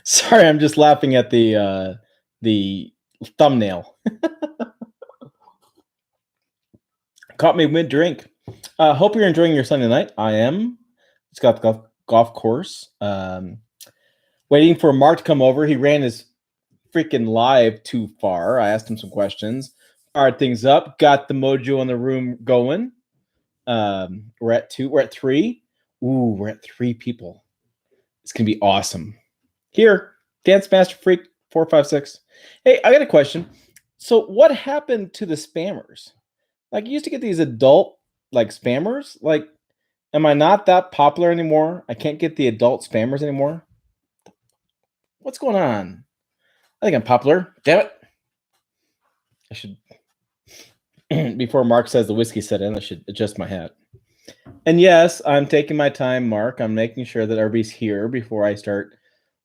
Sorry, I'm just laughing at the thumbnail. Caught me mid drink. Hope you're enjoying your Sunday night. I am. It's got the golf course. Waiting for Mark to come over. He ran his freaking live too far. I asked him some questions. Fired things up. Got the mojo in the room going. We're at 2. We're at 3. Ooh, we're at 3 people. It's gonna be awesome. Here, Dance Master Freak 456. Hey, I got a question. So, what happened to the spammers? Like, you used to get these adult like spammers. Like, am I not that popular anymore? I can't get the adult spammers anymore. What's going on? I think I'm popular. Damn it! I should. Before Mark says the whiskey set in, I should adjust my hat. And yes, I'm taking my time, Mark. I'm making sure that everybody's here before I start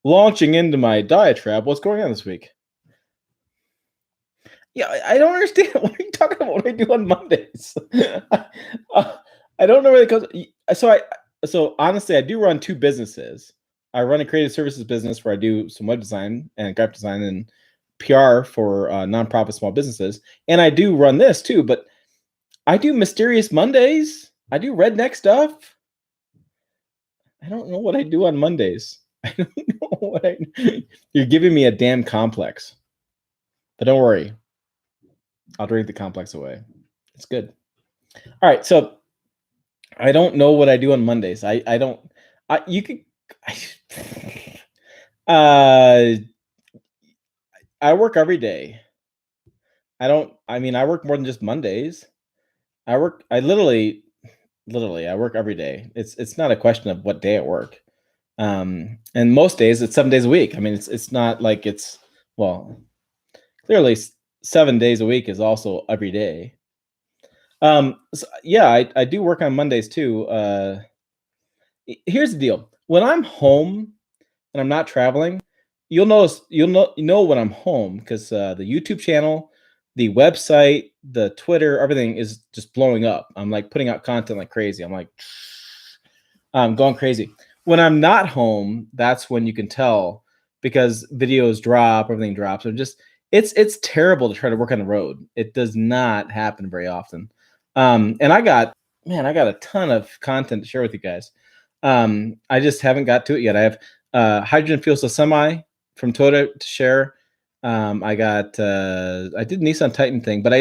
launching into my diatribe. What's going on this week? Yeah, I don't understand. What are you talking about? What do I do on Mondays? I don't know where it goes. So honestly, I do run 2 businesses. I run a creative services business where I do some web design and graphic design and PR for nonprofit small businesses, and I do run this too. But I do Mysterious Mondays. I do redneck stuff. I don't know what I do on Mondays. I don't know what I. You're giving me a damn complex, but don't worry. I'll drink the complex away. It's good. All right, so I don't know what I do on Mondays. I don't. You could. I work every day. I don't. I mean, I work more than just Mondays. I literally. I work every day. It's not a question of what day at work. And most days it's 7 days a week. I mean, it's not like it's clearly 7 days a week is also every day. So, yeah, I do work on Mondays too. Here's the deal: when I'm home and I'm not traveling, you'll know when I'm home because the YouTube channel, the website, the Twitter, everything is just blowing up. I'm like putting out content like crazy. I'm going crazy. When I'm not home, that's when you can tell because videos drop, everything drops. It's terrible to try to work on the road. It does not happen very often. And I got a ton of content to share with you guys. I just haven't got to it yet. I have Hydrogen Fuel Cell Semi from Toyota to share. I did Nissan Titan thing, but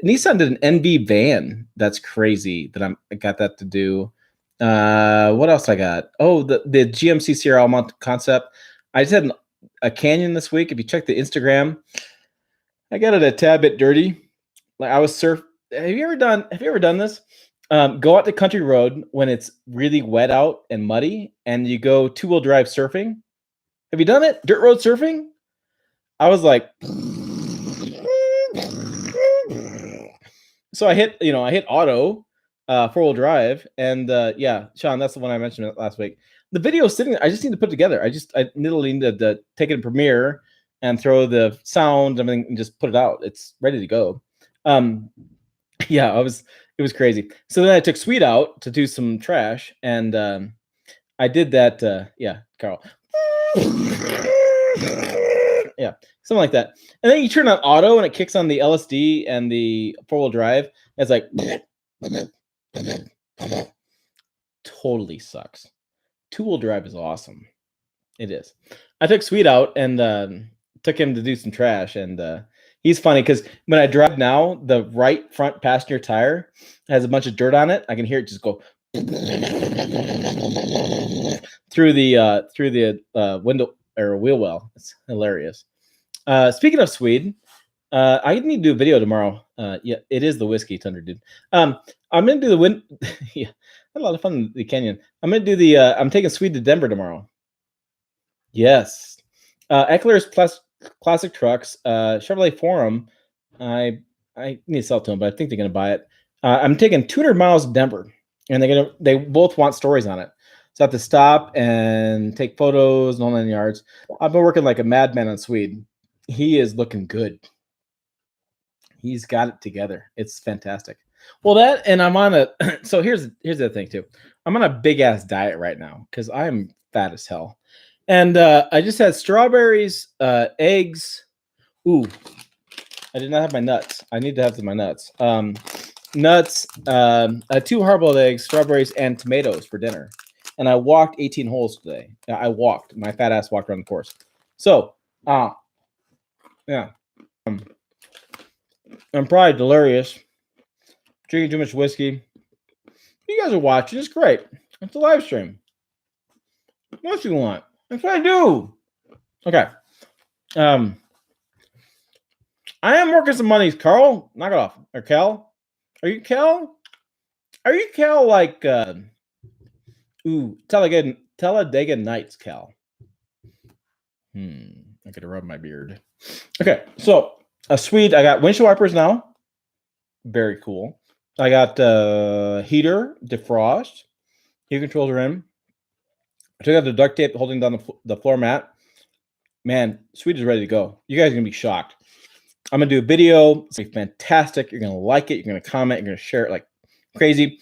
Nissan did an NV van. That's crazy that I got that to do. What else I got? Oh, the GMC Sierra Almont concept. I just had a Canyon this week. If you check the Instagram, I got it a tad bit dirty. Like I was Have you ever done this? Go out to country road when it's really wet out and muddy, and you go 2-wheel drive surfing. Have you done it? Dirt road surfing? I was like, so I hit auto, 4-wheel drive, and yeah, Sean, that's the one I mentioned last week. The video is sitting there. I just need to put it together. I literally need to take it in Premiere and throw the sound and everything and just put it out. It's ready to go. Yeah, it was crazy. So then I took Swede out to do some trash, and I did that. Yeah, Carl. Yeah, something like that. And then you turn on auto, and it kicks on the LSD and the 4-wheel drive. It's like totally sucks. 2-wheel drive is awesome. It is. I took Swede out and took him to do some trash, and he's funny because when I drive now, the right front passenger tire has a bunch of dirt on it. I can hear it just go through the window or wheel well. It's hilarious. Speaking of Swede, I need to do a video tomorrow. Yeah, it is the whiskey Thunder, dude. I'm gonna do the yeah, I had a lot of fun in the canyon. I'm gonna do the. I'm taking Swede to Denver tomorrow. Yes, Eckler's classic trucks, Chevrolet Forum. I need to sell it to them, but I think they're gonna buy it. I'm taking 200 miles to Denver, and they both want stories on it. So I have to stop and take photos and all 9 yards. I've been working like a madman on Swede. He is looking good. He's got it together. It's fantastic. Well, that and I'm on a. So here's the thing too. I'm on a big ass diet right now because I'm fat as hell. And I just had strawberries, eggs. Ooh, I did not have my nuts. I need to have my nuts. Nuts, 2 hard-boiled eggs, strawberries, and tomatoes for dinner. And I walked 18 holes today. I walked. My fat ass walked around the course. So, yeah. I'm probably delirious. Drinking too much whiskey. You guys are watching. It's great. It's a live stream. What else you want? That's what I do. Okay. I am working some monies, Carl. Knock it off. Or Cal. Are you Cal? Are you Cal like Talladega Nights, Cal? I gotta rub my beard. Okay, so a Swede. I got windshield wipers now. Very cool. I got heater, defrost. Heat controls are in. I took out the duct tape holding down the floor mat. Man, Swede is ready to go. You guys are gonna be shocked. I'm gonna do a video. It's gonna be fantastic. You're gonna like it. You're gonna comment. You're gonna share it like crazy.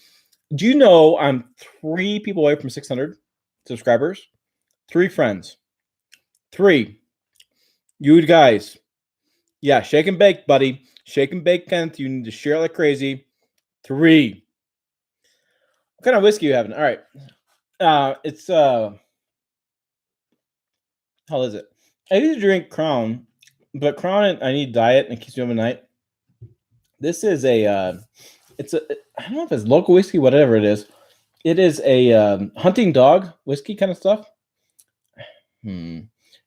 Do you know I'm 3 people away from 600 subscribers? 3 friends. 3. You guys. Yeah, shake and bake, buddy. Shake and bake, Kenneth. You need to share it like crazy. 3. What kind of whiskey you having? All right. It's how is it? I used to drink Crown, but Crown I need diet and it keeps me up at night. This is I don't know if it's local whiskey, whatever it is. It is a hunting dog whiskey kind of stuff.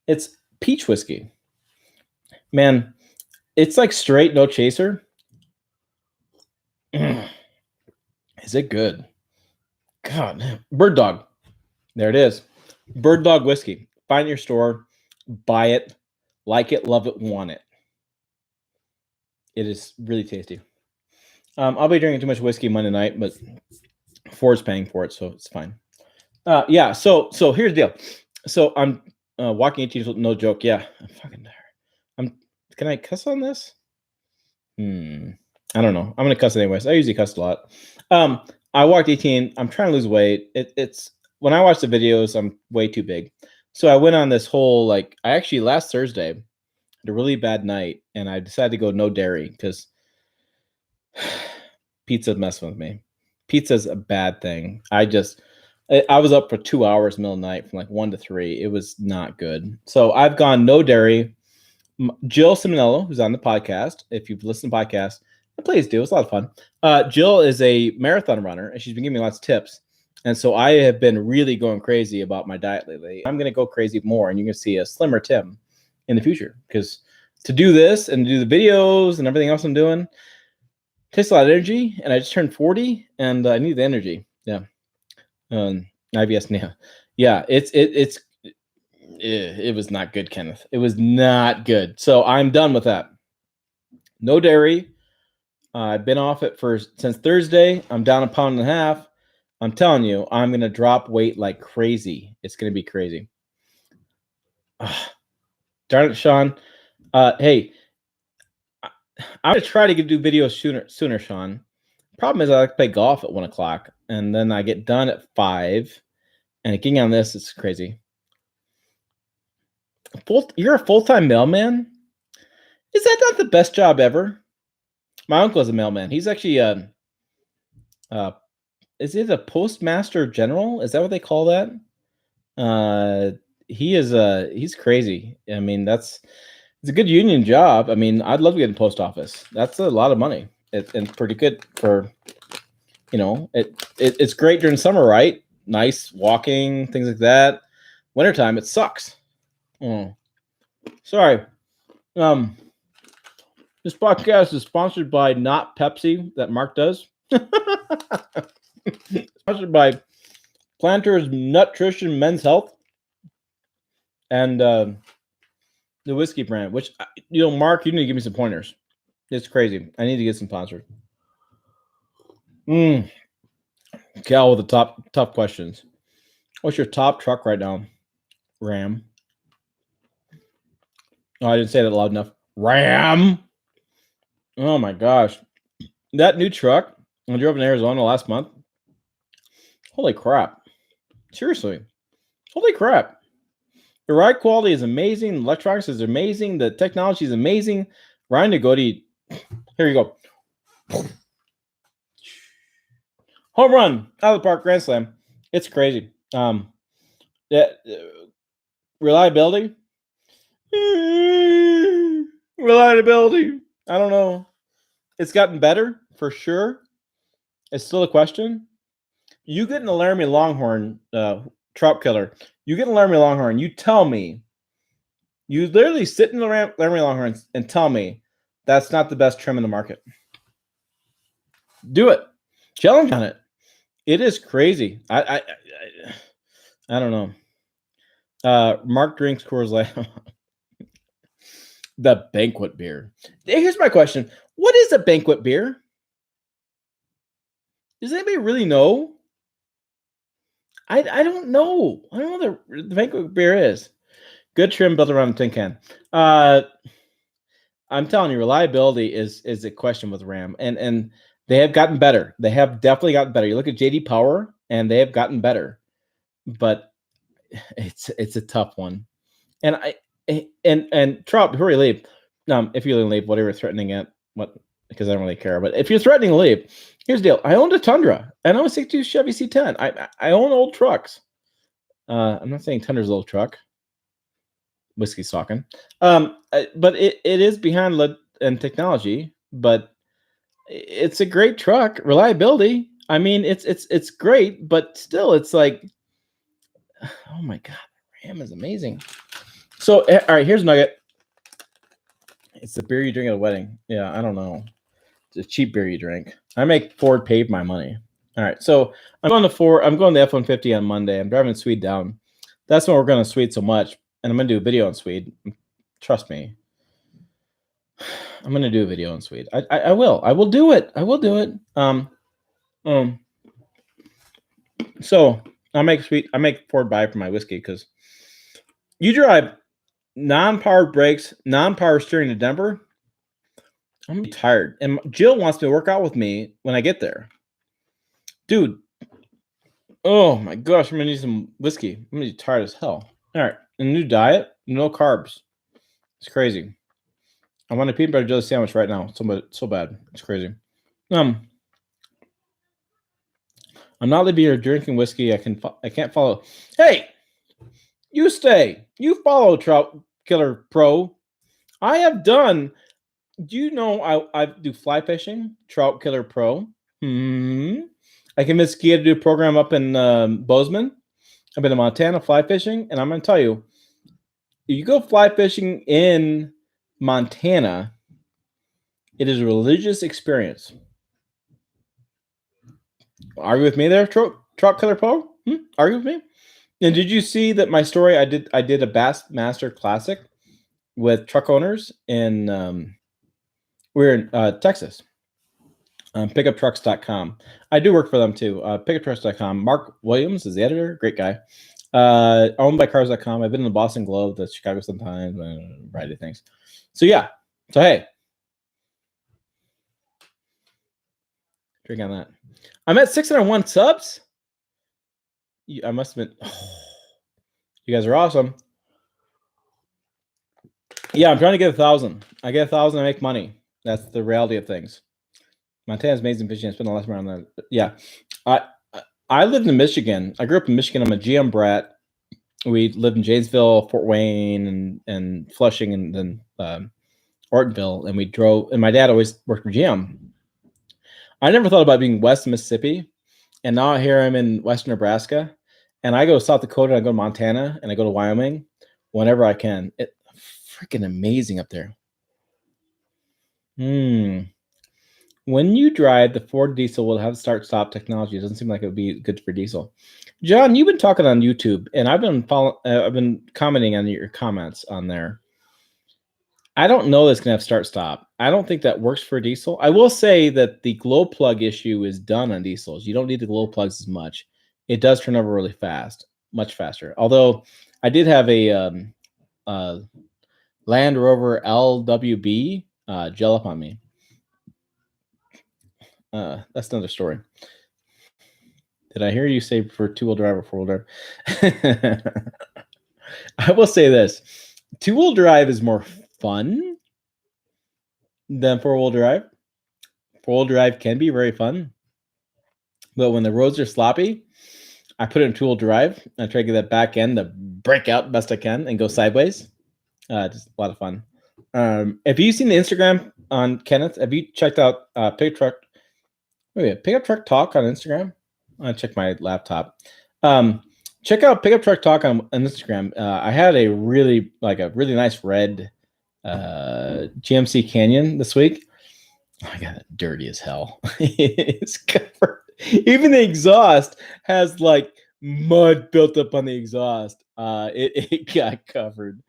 It's peach whiskey. Man, it's like straight, no chaser. Is it good? God, Bird Dog. There it is. Bird Dog whiskey. Find your store, buy it, like it, love it, want it. It is really tasty. I'll be drinking too much whiskey Monday night, but Ford's paying for it, so it's fine. Yeah. So here's the deal. So I'm walking 18, no joke. Yeah, Can I cuss on this? I don't know. I'm gonna cuss anyways. I usually cuss a lot. I walked 18. I'm trying to lose weight. It's when I watch the videos, I'm way too big. So I went on this whole I actually last Thursday had a really bad night, and I decided to go no dairy because pizza's messing with me. Pizza's a bad thing. I was up for 2 hours middle of the night from 1 to 3. It was not good. So I've gone no dairy. Jill Simonello, who's on the podcast, if you've listened to the podcast, please do. It's a lot of fun. Jill is a marathon runner, and she's been giving me lots of tips. And so I have been really going crazy about my diet lately. I'm going to go crazy more, and you're going to see a slimmer Tim in the future. Because to do this and do the videos and everything else I'm doing takes a lot of energy, and I just turned 40, and I need the energy. Yeah. IBS, yeah. It was not good, Kenneth. It was not good. So I'm done with that. No dairy. I've been off it since Thursday. I'm down 1.5 pounds. I'm telling you, I'm going to drop weight like crazy. It's going to be crazy. Darn it, Sean. Hey, I'm going to try to do videos sooner, Sean. Problem is I like to play golf at 1 o'clock, and then I get done at 5. And getting on this, it's crazy. You're a full-time mailman? Is that not the best job ever? My uncle is a mailman. He's actually is it a postmaster general? Is that what they call that? He's crazy. I mean, it's a good union job. I mean, I'd love to get in the post office. That's a lot of money. It's pretty good for, it's great during summer, right? Nice walking, things like that. Wintertime, it sucks. Sorry. This podcast is sponsored by not Pepsi that Mark does. Sponsored by Planters Nutrition Men's Health and the whiskey brand, which, Mark, you need to give me some pointers. It's crazy. I need to get some sponsored. Cal with the tough questions. What's your top truck right now? Ram. Oh, I didn't say that loud enough. Ram. Oh my gosh. That new truck I drove in Arizona last month. Holy crap. Seriously. Holy crap. The ride quality is amazing. Electronics is amazing. The technology is amazing. Ryan Nagodi, here you go. Home run out of the park, grand slam. It's crazy. Yeah, reliability. Reliability. I don't know. It's gotten better for sure. It's still a question. You get an Laramie Longhorn trout killer. You get an Laramie Longhorn. You tell me. You literally sit in the Laramie Longhorns and tell me that's not the best trim in the market. Do it. Challenge on it. It is crazy. I don't know. Mark drinks Coors Light. The banquet beer. Here's my question. What is a banquet beer? Does anybody really know? I don't know. I don't know what the banquet beer is. Good trim built around a tin can. I'm telling you, reliability is a question with Ram, and they have gotten better. They have definitely gotten better. You look at JD Power, and they have gotten better, but it's a tough one. And Trout, before you leave, if you leave, whatever you're threatening at, what, because I don't really care. But if you're threatening to leave, here's the deal: I owned a Tundra, and I was 62 Chevy C10. I own old trucks. I'm not saying Tundra's an old truck. Whiskey talking. But it is behind lead and technology, but it's a great truck. Reliability. I mean, it's great, but still, it's like, oh my god, Ram is amazing. So, all right, here's a nugget. It's the beer you drink at a wedding. Yeah, I don't know. It's a cheap beer you drink. I make Ford pay my money. All right, so I'm going to Ford. I'm going to F-150 on Monday. I'm driving Swede down. That's when we're going to Swede so much, and I'm going to do a video on Swede. Trust me. I'm going to do a video on Swede. I will. I will do it. I will do it. So I make Ford buy for my whiskey because you drive non-powered brakes, non-power steering to Denver. I'm gonna be tired, and Jill wants me to work out with me when I get there, dude. Oh my gosh, I'm gonna need some whiskey. I'm gonna be tired as hell. All right, a new diet, no carbs. It's crazy. I want a peanut butter jelly sandwich right now. So bad. It's crazy. I'm not leaving here drinking whiskey. I can't follow. Hey, you stay. You follow Trout Killer Pro. I have done. Do you know I do fly fishing? Trout Killer Pro. I convinced Kia to do a program up in Bozeman. I've been to Montana fly fishing, and I'm going to tell you, if you go fly fishing in Montana, it is a religious experience. Argue with me there, Trout Killer Pro? Argue with me? And did you see that my story? I did a Bassmaster Classic with truck owners in we're in Texas. Pickuptrucks.com. I do work for them too. Pickuptrucks.com. Mark Williams is the editor. Great guy. Owned by Cars.com. I've been in the Boston Globe, the Chicago Sun-Times, a variety of things. So yeah. So hey, drink on that. I'm at 601 subs. I must have been. Oh, you guys are awesome. Yeah, I'm trying to get 1,000. I get 1,000, I make money. That's the reality of things. Montana's amazing fishing. I spent a lot of time around there. Yeah, I lived in Michigan. I grew up in Michigan. I'm a GM brat. We lived in Janesville, Fort Wayne, and Flushing, and then Ortonville. And we drove. And my dad always worked for GM. I never thought about being west of Mississippi, and now here I'm in western Nebraska, and I go to South Dakota, and I go to Montana, and I go to Wyoming whenever I can. It's freaking amazing up there. When you drive, the Ford diesel will have start-stop technology. It doesn't seem like it would be good for diesel. John, you've been talking on YouTube, and I've been commenting on your comments on there. I don't know that's going to have start-stop. I don't think that works for diesel. I will say that the glow plug issue is done on diesels. You don't need the glow plugs as much. It does turn over really fast, much faster. Although I did have a Land Rover LWB gel up on me. That's another story. Did I hear you say for two-wheel drive or four-wheel drive? I will say this: two-wheel drive is more fun than four-wheel drive. Four-wheel drive can be very fun, but when the roads are sloppy, I put it in two-wheel drive. I try to get that back end to break out best I can and go sideways. Just a lot of fun. Have you seen the Instagram on Kenneth? Have you checked out Pickup Truck? Pickup Truck Talk on Instagram. I'll check my laptop. Check out Pickup Truck Talk on Instagram. I had a really nice red GMC Canyon this week. Oh, I got it dirty as hell. It's covered. Even the exhaust has like mud built up on the exhaust. It got covered.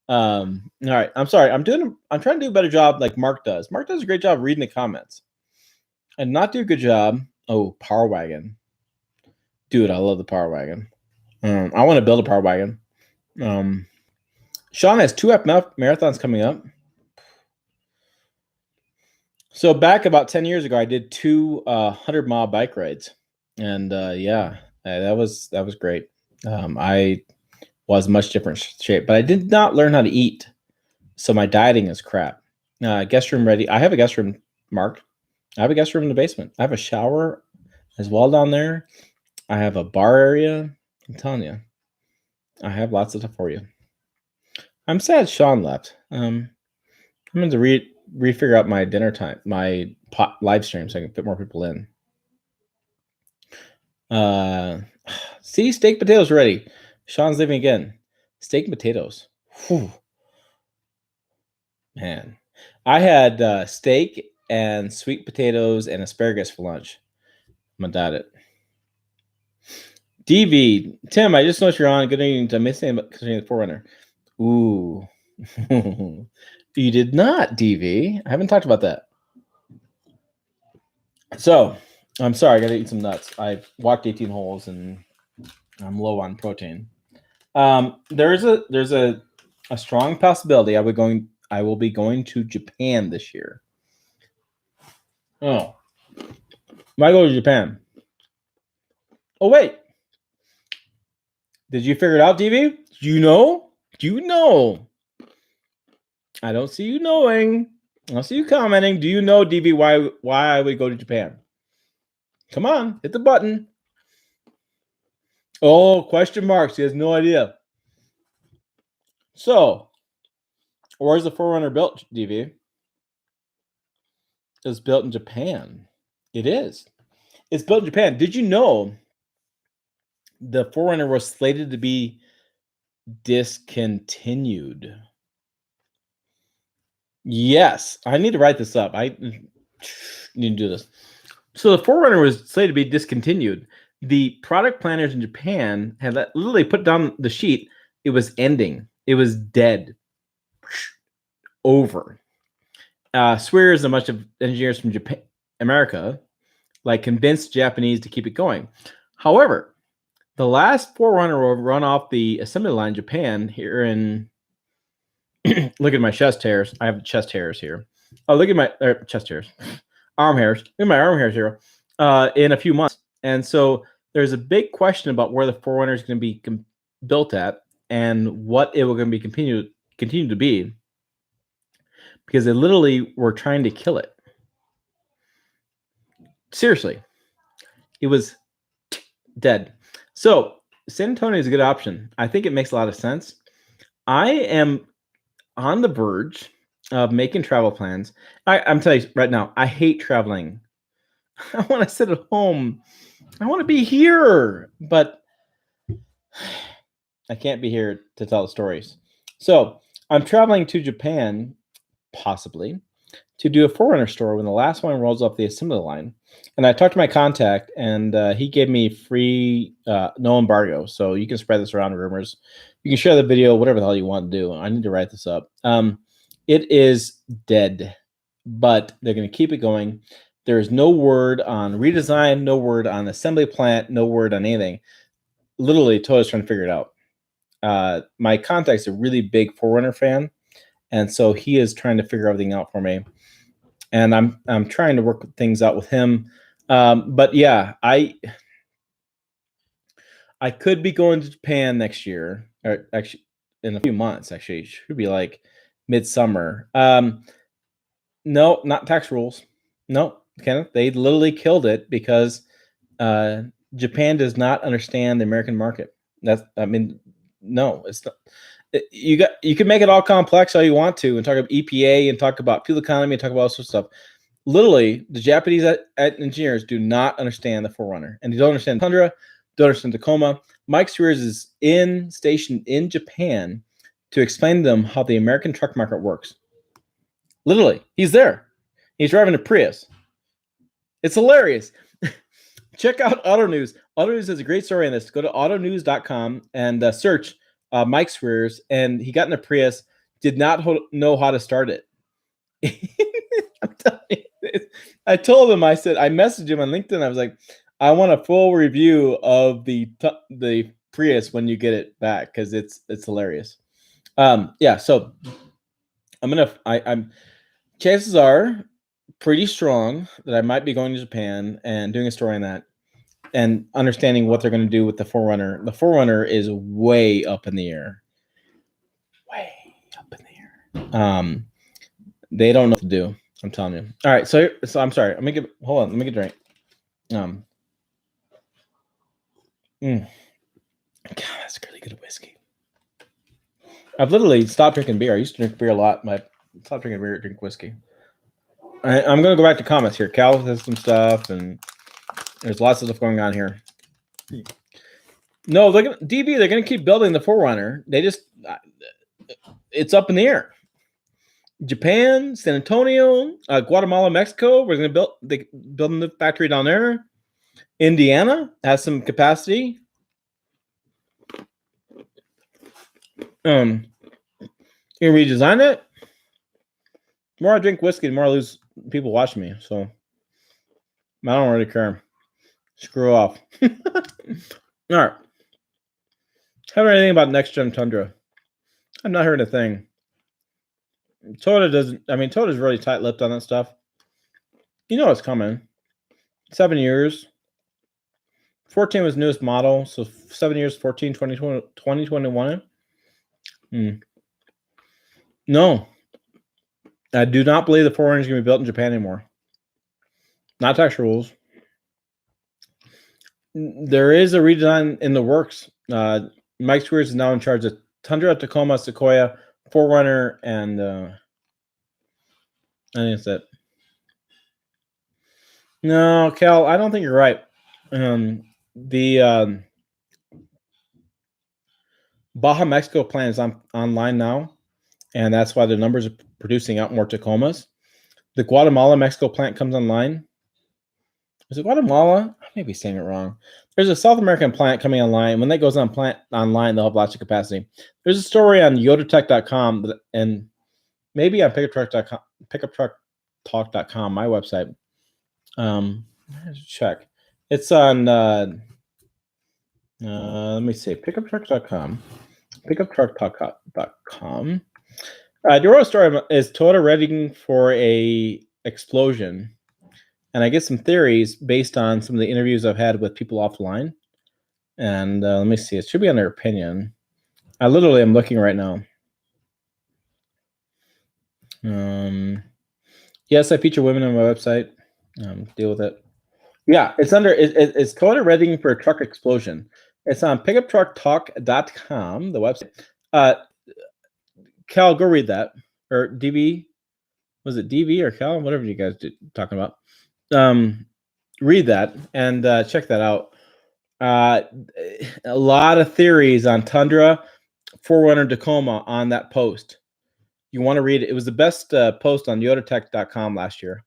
All right. I'm sorry. I'm trying to do a better job like Mark does. Mark does a great job reading the comments. And not do a good job. Oh, Power Wagon. Dude, I love the Power Wagon. I want to build a Power Wagon. Sean has 2 marathons coming up. So back about 10 years ago, I did 2 100-mile bike rides. And that was great. I was much different shape, but I did not learn how to eat. So my dieting is crap. Guest room ready. I have a guest room marked. I have a guest room in the basement. I have a shower as well down there. I have a bar area. I'm telling you, I have lots of stuff for you. I'm sad Sean left. I'm going to refigure out my dinner time, my live stream, so I can fit more people in. See, steak potatoes ready. Sean's leaving again. Steak and potatoes. Whew. Man, I had steak and sweet potatoes and asparagus for lunch. I'm gonna it. DV Tim, I just noticed you're on. Good evening. I'm missing concerning the Forerunner. Ooh, you did not, DV. I haven't talked about that. So I'm sorry. I got to eat some nuts. I've walked 18 holes and I'm low on protein. There's a strong possibility I will be going to Japan this year. Oh, why go to Japan? Oh wait, did you figure it out, DV? Do you know? I don't see you knowing. I don't see you commenting. Do you know, DV, why I would go to Japan? Come on, hit the button. Oh, question marks. He has no idea. So, where's the Forerunner built, DV? It's built in Japan. It is. It's built in Japan. Did you know the Forerunner was slated to be discontinued? Yes. I need to write this up. I need to do this. So the Forerunner was slated to be discontinued. The product planners in Japan had literally put down the sheet. It was ending. It was dead. Over. Swears a bunch of engineers from Japan, America, convinced Japanese to keep it going. However, the last Forerunner will run off the assembly line in Japan here in. Look at my chest hairs. I have chest hairs here. Oh, look at my chest hairs, arm hairs. Look at my arm hairs here. In a few months, and so there's a big question about where the Forerunner is going to be built at and what it will going to be continue to be. Because they literally were trying to kill it. Seriously. It was dead. So San Antonio is a good option. I think it makes a lot of sense. I am on the verge of making travel plans. I'm telling you right now, I hate traveling. I want to sit at home. I want to be here. But I can't be here to tell the stories. So I'm traveling to Japan possibly, to do a Forerunner store when the last one rolls off the assembly line. And I talked to my contact, and he gave me free, no embargo. So you can spread this around, rumors. You can share the video, whatever the hell you want to do. I need to write this up. It is dead, but they're going to keep it going. There is no word on redesign, no word on assembly plant, no word on anything. Literally, Toyota's trying to figure it out. My contact's a really big Forerunner fan. And so he is trying to figure everything out for me, and I'm trying to work things out with him. But yeah, I could be going to Japan next year, or actually in a few months. Actually, it should be like midsummer. No, not tax rules. No, Kenneth, they literally killed it because Japan does not understand the American market. No, it's not. You can make it all complex all you want to, and talk about EPA and talk about fuel economy and talk about all sorts of stuff. Literally, the Japanese engineers do not understand the 4Runner, and they don't understand Tundra, don't understand Tacoma. Mike Spears is stationed in Japan to explain to them how the American truck market works. Literally, he's there. He's driving a Prius. It's hilarious. Check out Auto News. Auto News has a great story on this. Go to autonews.com and search Mike Spears, and he got in a Prius, did not know how to start it. I'm telling you, I told him, I messaged him on LinkedIn. I was like, I want a full review of the Prius when you get it back, because it's hilarious. Yeah, so I'm chances are pretty strong that I might be going to Japan and doing a story on that and understanding what they're going to do with the 4Runner. The 4Runner is way up in the air. Way up in the air. They don't know what to do. I'm telling you. All right, so I'm sorry. Hold on. Let me get a drink. God, that's really good whiskey. I've literally stopped drinking beer. I used to drink beer a lot, but I stopped drinking beer, drink whiskey. I'm going to go back to comments here. Cal has some stuff, and there's lots of stuff going on here. No, they're going to keep building the 4Runner. It's up in the air. Japan, San Antonio, Guatemala, Mexico. We're going to building the factory down there. Indiana has some capacity. You redesign it. The more I drink whiskey, the more I lose people watching me. So I don't really care. Screw off. All right. Haven't heard anything about next gen Tundra. I've not heard a thing. Toyota's really tight-lipped on that stuff. You know what's coming. 7 years. 14 was newest model, so 7 years, 14, 2021. No. I do not believe the 4Runner is going to be built in Japan anymore. Not tax rules. There is a redesign in the works. Mike Spears is now in charge of Tundra, Tacoma, Sequoia, 4Runner, and I think that's it. No, Cal, I don't think you're right. The Baja Mexico plant is online now, and that's why the numbers are producing out more Tacomas. The Guatemala Mexico plant comes online. Is it Guatemala? I may be saying it wrong. There's a South American plant coming online. When that goes online, they'll have lots of capacity. There's a story on yodatech.com and maybe on pickuptrucktalk.com, my website. Check. It's on let me see, pickuptruck.com. Pickuptrucktalk.com. The real story is Toyota readying for a explosion. And I get some theories based on some of the interviews I've had with people offline. And let me see. It should be on their opinion. I literally am looking right now. Yes, I feature women on my website. Deal with it. Yeah, it's Toyota readying for a truck explosion. It's on pickuptrucktalk.com, the website. Cal, go read that. Or DB. Was it DV or Cal? Whatever you guys talking about. Read that and check that out. A lot of theories on Tundra, 4Runner, Tacoma on that post. You want to read it. It was the best post on yodatech.com last year.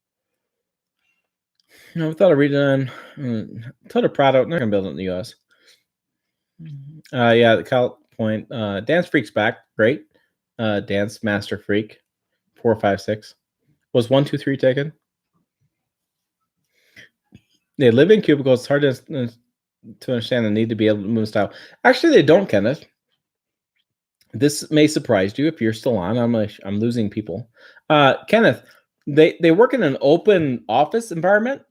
I thought I'd read it on Toyota Prado. Not going to build it in the U.S. Yeah, the Cal point. Dance Freak's back. Great. Dance Master Freak. 456. Was 1, 2, 3 taken? They live in cubicles. It's hard to understand the need to be able to move style. Actually, they don't, Kenneth. This may surprise you if you're still on. I'm losing people. Kenneth, they work in an open office environment.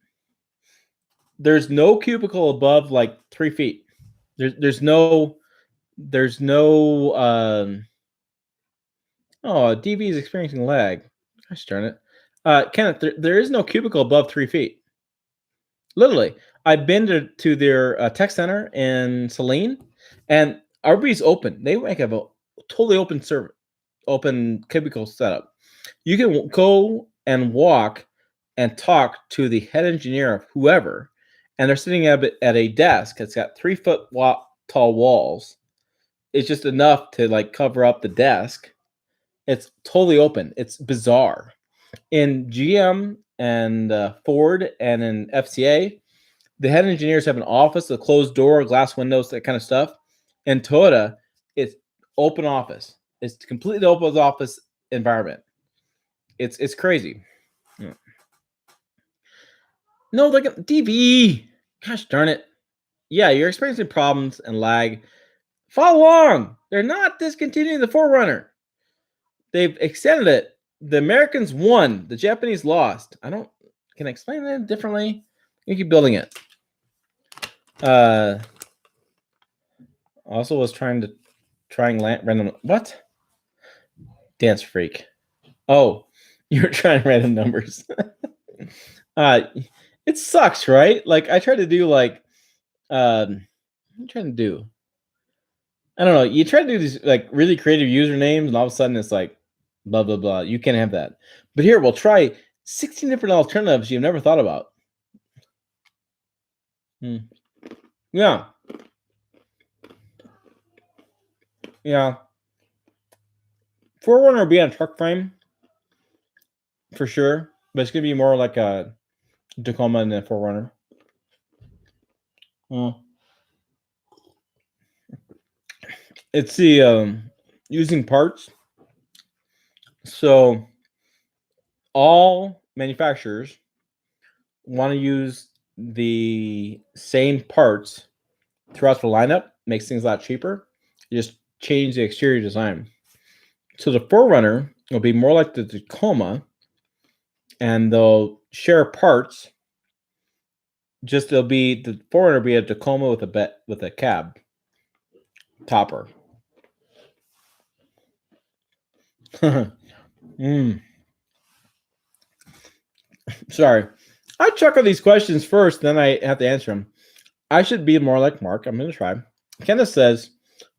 There's no cubicle above like 3 feet. There's no Oh, DV is experiencing lag. Gosh darn it. Kenneth, there is no cubicle above 3 feet. Literally. I've been to their tech center in Saline, and everybody's open. They make have a totally open cubicle setup. You can go and walk and talk to the head engineer of whoever, and they're sitting at a desk. It's got 3-foot tall walls. It's just enough to like cover up the desk. It's totally open. It's bizarre. In GM and Ford and in FCA, the head engineers have an office, a closed door, glass windows, that kind of stuff. In Toyota, it's open office. It's completely open office environment. It's crazy. Yeah. No, like DV. Gosh darn it. Yeah, you're experiencing problems and lag. Follow along. They're not discontinuing the Forerunner. They've extended it. The Americans won. The Japanese lost. Can I explain that differently? You keep building it. Also was trying random. What? Dance freak. Oh, you're trying random numbers. It sucks, right? Like I try to do like, what am I trying to do? I don't know. You try to do these like really creative usernames, and all of a sudden it's like, blah blah blah. You can't have that. But here we'll try 16 different alternatives you've never thought about. Yeah. Yeah. Forerunner will be on a truck frame for sure, but it's gonna be more like a Tacoma and a Forerunner. It's the using parts. So all manufacturers want to use the same parts throughout the lineup. Makes things a lot cheaper. You just change the exterior design. So the Forerunner will be more like the Tacoma, and they'll share parts. Just the Forerunner will be a Tacoma with a cab topper. Sorry. I check on these questions first, then I have to answer them. I should be more like Mark. I'm going to try. Kenneth says,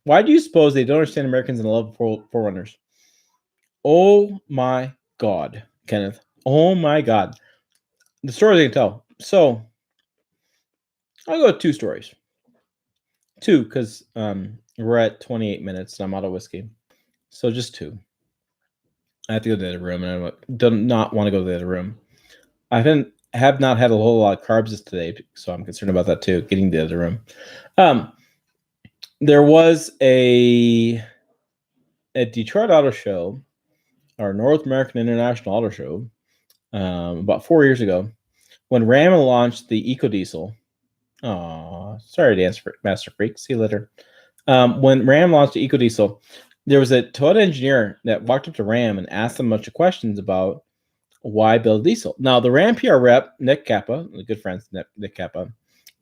why do you suppose they don't understand Americans and love Forerunners? Oh my God, Kenneth. Oh my God. The stories I can tell. So I'll go with 2 stories. 2, because we're at 28 minutes and I'm out of whiskey. So just 2. I have to go to the other room, and I do not want to go to the other room. I have not had a whole lot of carbs today, so I'm concerned about that too, getting to the other room. There was a Detroit Auto Show, or North American International Auto Show, about 4 years ago, when Ram launched the EcoDiesel. Oh, sorry, Dance Master Freak. See you later. When Ram launched the EcoDiesel, there was a Toyota engineer that walked up to Ram and asked them a bunch of questions about why build diesel. Now, the Ram PR rep, Nick Kappa, a good friend, Nick Kappa,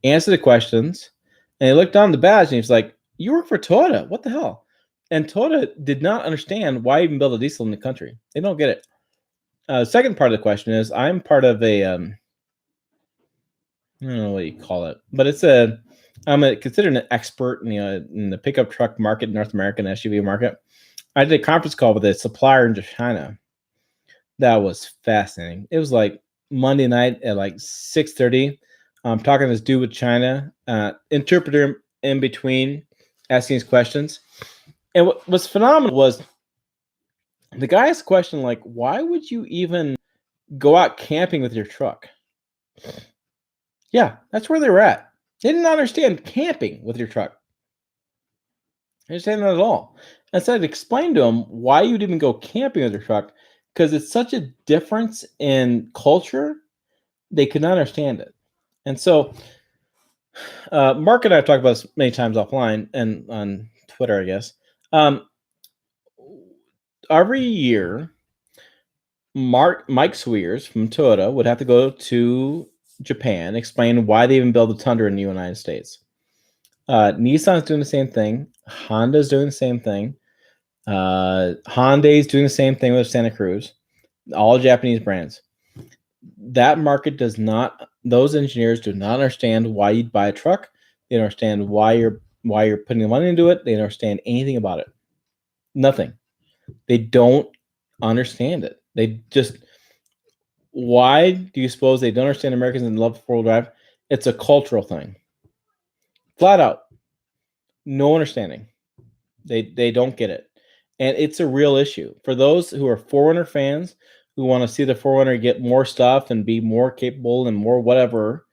answered the questions, and he looked down the badge, and he was like, you work for Toyota. What the hell? And Toyota did not understand why even build a diesel in the country. They don't get it. Second part of the question is, I'm part of a, I don't know what you call it, but I'm considered an expert in the pickup truck market, North American SUV market. I did a conference call with a supplier in China. That was fascinating. It was like Monday night at like 6:30. I'm talking to this dude with China, interpreter in between, asking his questions. And what was phenomenal was the guy asked a question like, why would you even go out camping with your truck? Yeah, that's where they were at. They didn't understand camping with your truck. They didn't understand that at all. And so I'd explain to them why you'd even go camping with your truck, because it's such a difference in culture. They could not understand it. And so Mark and I have talked about this many times offline and on Twitter, I guess. Every year, Mike Sweers from Toyota would have to go to Japan, explain why they even build a Tundra in the United States. Nissan's doing the same thing. Honda's doing the same thing. Hyundai's doing the same thing with Santa Cruz. All Japanese brands. That market does not. Those engineers do not understand why you'd buy a truck. They don't understand why you're putting the money into it. They don't understand anything about it. Nothing. They don't understand it. They just. Why do you suppose they don't understand Americans and love four-wheel drive? It's a cultural thing. Flat out. No understanding. They don't get it. And it's a real issue. For those who are 4Runner fans, who want to see the 4Runner get more stuff and be more capable and more whatever,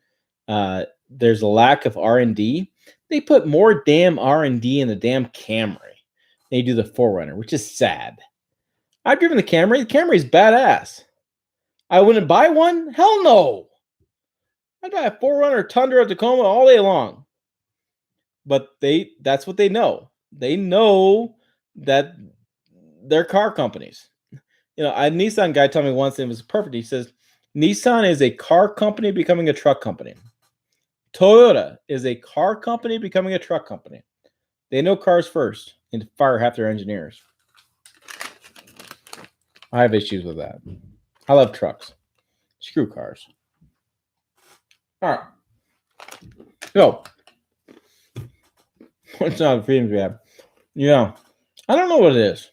there's a lack of R&D. They put more damn R&D in the damn Camry than they do the 4Runner, which is sad. I've driven the Camry. The Camry's badass. I wouldn't buy one? Hell no. I'd buy a 4Runner, Tundra, Tacoma all day long. But that's what they know. They know that they're car companies. A Nissan guy told me once, and it was perfect. He says, Nissan is a car company becoming a truck company. Toyota is a car company becoming a truck company. They know cars first and fire half their engineers. I have issues with that. I love trucks. Screw cars. All right. So, what's not the freedoms we have? Yeah. I don't know what it is.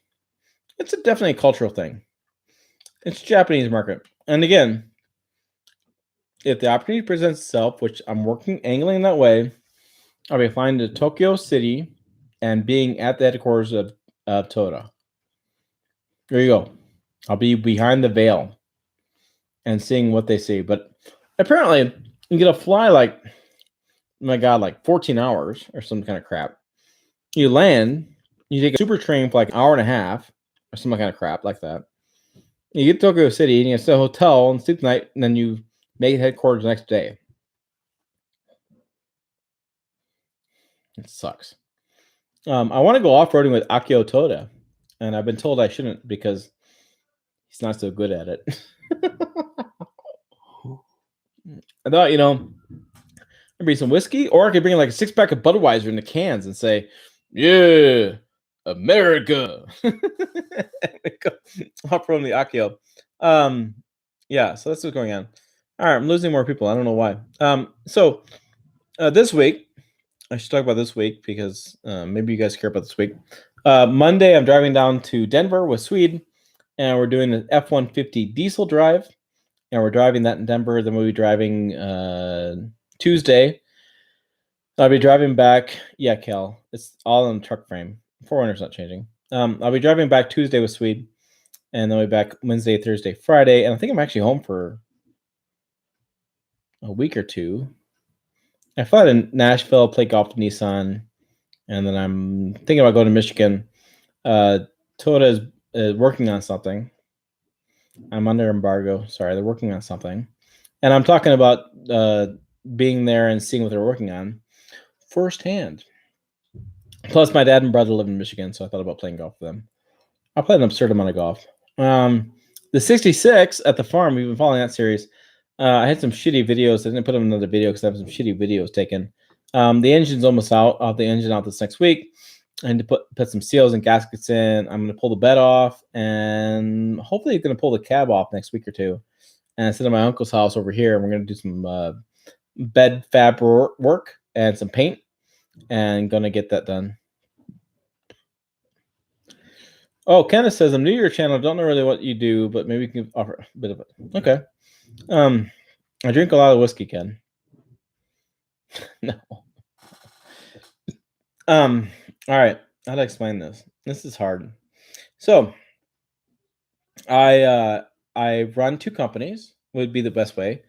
It's definitely a cultural thing. It's Japanese market. And again, if the opportunity presents itself, which I'm angling that way, I'll be flying to Tokyo City and being at the headquarters of Toyota. There you go. I'll be behind the veil and seeing what they see. But apparently, you get to fly like 14 hours or some kind of crap. You land, you take a super train for like an hour and a half or some kind of crap like that. You get to Tokyo City and you stay at a hotel and sleep the night, and then you make it headquarters the next day. It sucks. I want to go off-roading with Akio Toda, and I've been told I shouldn't because he's not so good at it. I thought, I'd bring some whiskey, or I could bring like a 6-pack of Budweiser in the cans and say, yeah, America. Up from the Akio. Yeah, so that's what's going on. All right, I'm losing more people. I don't know why. So this week, I should talk about this week because maybe you guys care about this week. Monday, I'm driving down to Denver with Swede, and we're doing an F-150 diesel drive, and we're driving that in Denver. Then we'll be driving Tuesday. I'll be driving back. Yeah, Cal, it's all in the truck frame. 4Runner's not changing. I'll be driving back Tuesday with Swede, and then we'll be back Wednesday, Thursday, Friday, and I think I'm actually home for a week or two. I fly to Nashville, play golf with Nissan, and then I'm thinking about going to Michigan. Toyota is working on something. I'm under embargo. Sorry, they're working on something. And I'm talking about being there and seeing what they're working on firsthand. Plus, my dad and brother live in Michigan, so I thought about playing golf with them. I played an absurd amount of golf. The 66 at the farm, we've been following that series. I had some shitty videos. I didn't put them in another video because I have some shitty videos taken. The engine's almost out. I'll have the engine out this next week. I need to put some seals and gaskets in. I'm going to pull the bed off, and hopefully I'm going to pull the cab off next week or two. And sit at my uncle's house over here, and we're going to do some bed fab work and some paint, and going to get that done. Oh, Kenneth says, I'm new to your channel. Don't know really what you do, but maybe you can offer a bit of it. Okay. I drink a lot of whiskey, Ken. No. All right. How to explain this? This is hard. So, I run 2 companies. Would be the best way.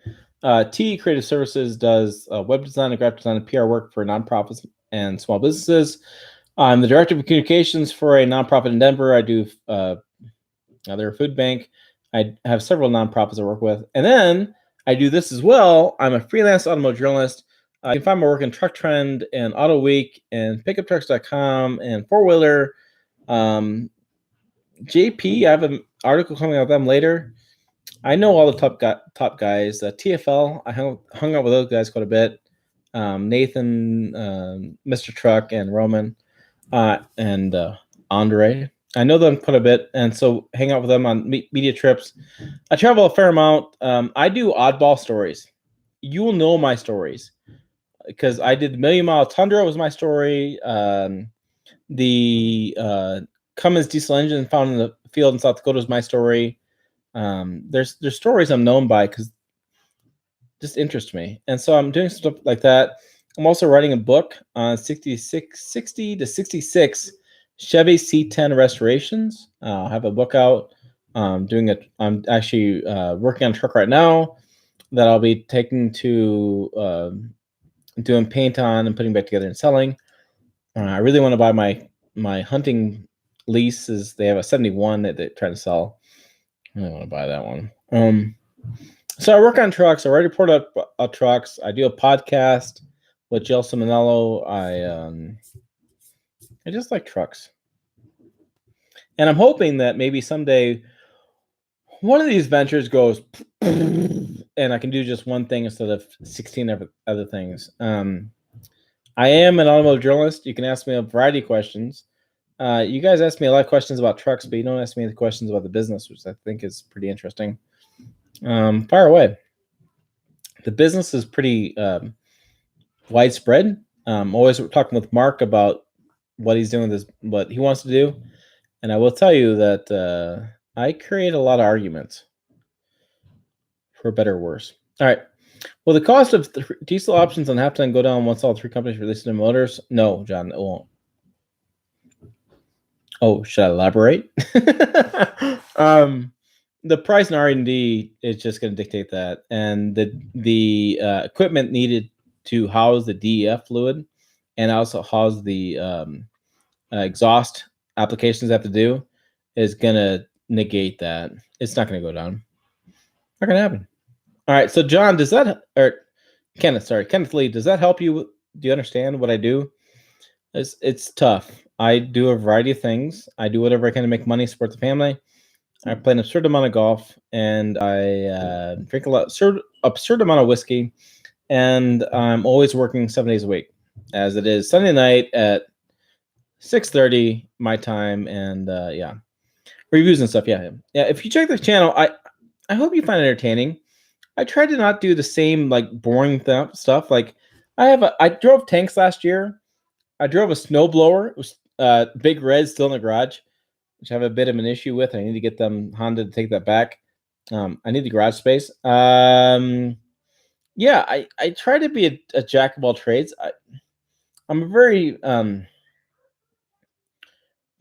T Creative Services does web design and graphic design and PR work for nonprofits and small businesses. I'm the director of communications for a nonprofit in Denver. I do they're a food bank. I have several nonprofits I work with. And then I do this as well. I'm a freelance automotive journalist. You can find my work in Truck Trend and Auto Week and pickuptrucks.com and 4Wheeler. JP, I have an article coming out with them later. I know all the top guys. TFL, I hung out with those guys quite a bit. Nathan, Mr. Truck, and Roman, and Andre. I know them quite a bit, and so hang out with them on media trips. I travel a fair amount. I do oddball stories. You will know my stories because I did the Million Mile Tundra was my story. The Cummins diesel engine found in the field in South Dakota is my story. There's stories I'm known by because just interest me, and so I'm doing stuff like that. I'm also writing a book on 60 to 66 Chevy C10 restorations. I have a book out. I'm actually working on a truck right now that I'll be taking to doing paint on and putting back together and selling. I really want to buy my hunting leases. They have a 71 that they're trying to sell. I really want to buy that one. So I work on trucks. I write a report on trucks. I do a podcast with Jill Simonello. I just like trucks, and I'm hoping that maybe someday one of these ventures goes, and I can do just one thing instead of 16 other things. I am an automotive journalist. You can ask me a variety of questions. You guys ask me a lot of questions about trucks, but you don't ask me the questions about the business, which I think is pretty interesting. Fire away. The business is pretty widespread. Always talking with Mark about what he's doing, what he wants to do, and I will tell you that I create a lot of arguments, for better or worse. All right. Will the cost of diesel options on halftime go down once all three companies release their motors? No, John, it won't. Oh, should I elaborate? The price in R&D is just going to dictate that, and the equipment needed to house the DEF fluid and also house the exhaust applications have to do is going to negate that. It's not going to go down. Not going to happen. All right. So John, Kenneth Lee, does that help you? Do you understand what I do? It's tough. I do a variety of things. I do whatever I can to make money, support the family. I play an absurd amount of golf, and I drink absurd amount of whiskey, and I'm always working 7 days a week, as it is Sunday night at 6:30 my time, and yeah, reviews and stuff. Yeah. If you check the channel, I hope you find it entertaining. I try to not do the same like boring stuff. Like I drove tanks last year. I drove a snowblower. It was Big Red still in the garage, which I have a bit of an issue with. I need to get them Honda to take that back. I need the garage space. Yeah, I try to be a jack of all trades. I'm a very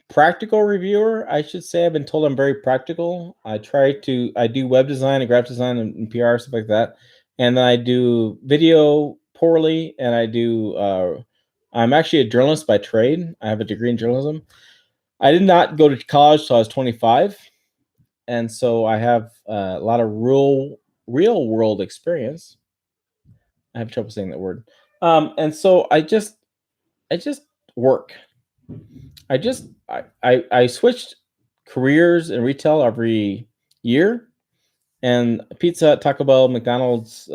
practical reviewer, I should say. I've been told I'm very practical. I do web design and graphic design and PR, stuff like that. And then I do video poorly, and I'm actually a journalist by trade. I have a degree in journalism. I did not go to college till I was 25. And so I have a lot of real world experience. I have trouble saying that word. And so I just work. I switched careers in retail every year, and Pizza Hut, Taco Bell, McDonald's,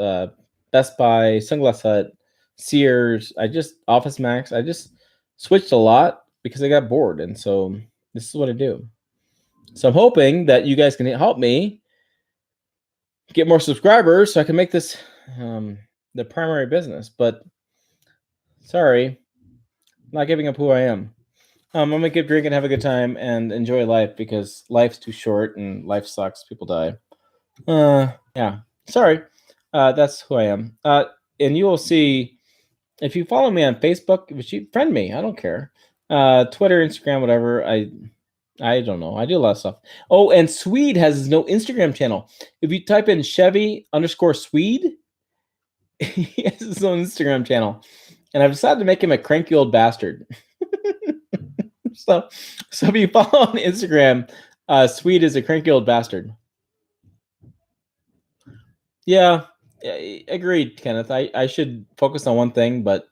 Best Buy, Sunglass Hut, Sears, Office Max. I just switched a lot because I got bored, and so this is what I do. So I'm hoping that you guys can help me get more subscribers so I can make this the primary business. But sorry, not giving up who I am. I'm gonna get drink and have a good time and enjoy life because life's too short and life sucks. People die. Yeah. Sorry. That's who I am. And you will see if you follow me on Facebook, if you friend me, I don't care. Twitter, Instagram, whatever. I don't know. I do a lot of stuff. Oh, and Swede has no Instagram channel. If you type in Chevy_Swede, he has his own Instagram channel. And I've decided to make him a cranky old bastard. So if you follow on Instagram, Swede is a cranky old bastard. Yeah, agreed, Kenneth. I should focus on one thing, but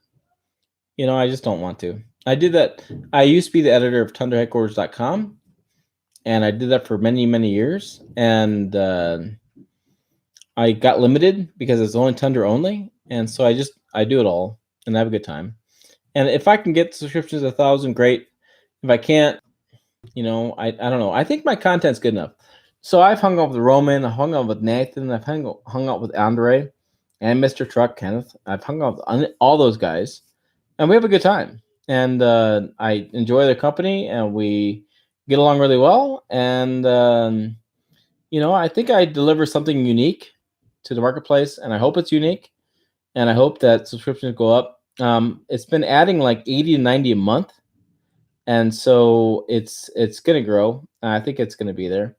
I just don't want to. I did that. I used to be the editor of TundraHeadquarters.com, and I did that for many, many years. And I got limited because it's only Tundra only, and so I do it all and I have a good time. And if I can get subscriptions 1,000, great. If I can't, I don't know. I think my content's good enough. So I've hung out with Roman, I hung out with Nathan, I've hung out with Andre and Mr. Truck Kenneth. I've hung out with all those guys, and we have a good time. And I enjoy their company, and we get along really well. And I think I deliver something unique to the marketplace, and I hope it's unique, and I hope that subscriptions go up. It's been adding like 80 to 90 a month, and so it's gonna grow. I think it's gonna be there.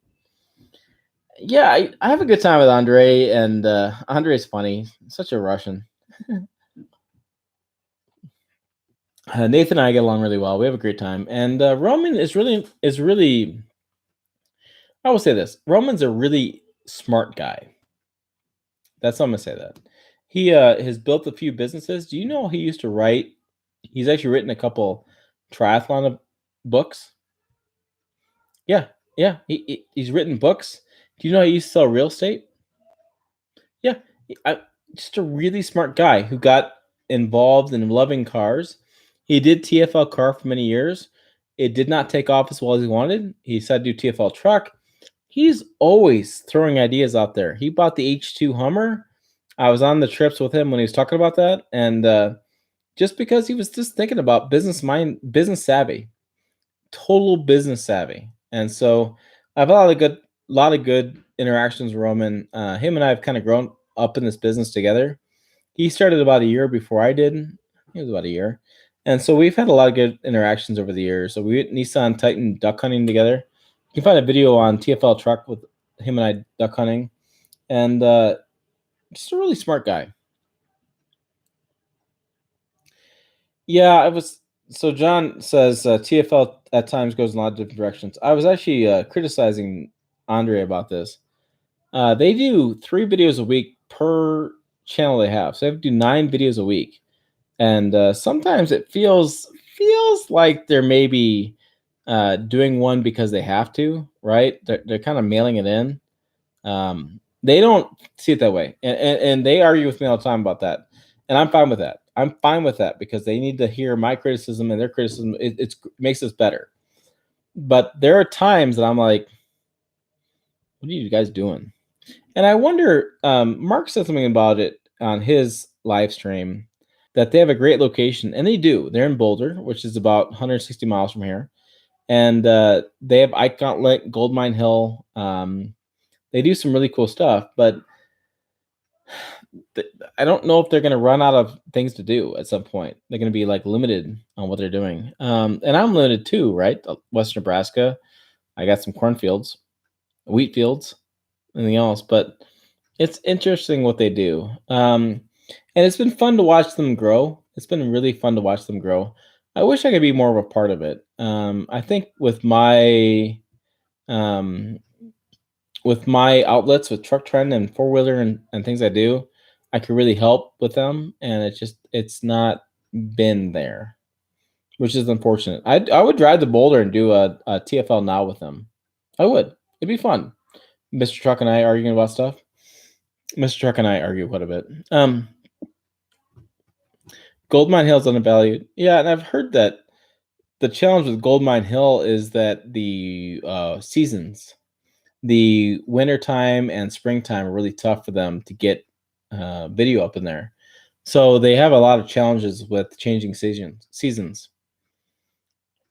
Yeah, I have a good time with Andre, and Andre's funny, such a Russian. Nathan and I get along really well. We have a great time, and Roman is really. I will say this: Roman's a really smart guy. That's how I'm gonna say that. He has built a few businesses. Do you know he used to write? He's actually written a couple triathlon books. Yeah, yeah. He's written books. Do you know he used to sell real estate? Yeah, just a really smart guy who got involved in loving cars. He did TFL car for many years. It did not take off as well as he wanted. He decided to do TFL truck. He's always throwing ideas out there. He bought the H2 Hummer. I was on the trips with him when he was talking about that, and just because he was just thinking about business savvy, total business savvy. And so I have a lot of good interactions with Roman. Him and I have kind of grown up in this business together. He started about a year before I did. It was about a year. And so we've had a lot of good interactions over the years. So we went Nissan Titan duck hunting together. You can find a video on TFL truck with him and I duck hunting. And just a really smart guy. Yeah, I was. So John says TFL at times goes in a lot of different directions. I was actually criticizing Andre about this. They do 3 videos a week per channel they have, so they have to do 9 videos a week, and sometimes it feels like they're maybe doing one because they have to, right? They're kind of mailing it in. They don't see it that way, and they argue with me all the time about that, and I'm fine with that. I'm fine with that because they need to hear my criticism and their criticism. It makes us better. But there are times that I'm like, "What are you guys doing?" And I wonder. Mark said something about it on his live stream that they have a great location, and they do. They're in Boulder, which is about 160 miles from here, and they have Ike Gauntlet, Gold Mine Hill. They do some really cool stuff, but I don't know if they're going to run out of things to do at some point. They're going to be like limited on what they're doing. And I'm limited too, right? Western Nebraska, I got some cornfields, wheat fields, anything else, but it's interesting what they do. And it's been fun to watch them grow. It's been really fun to watch them grow. I wish I could be more of a part of it. I think um, with my outlets with truck trend and four wheeler and things I do, I could really help with them, and it's not been there, which is unfortunate. I would drive the Boulder and do a TFL now with them. I would. It'd be fun. Mr. Truck and I arguing about stuff. Mr. Truck and I argue quite a bit. Goldmine Hill's undervalued. Yeah, and I've heard that the challenge with Goldmine Hill is that the seasons, the wintertime and springtime are really tough for them to get video up in there. So they have a lot of challenges with changing seasons.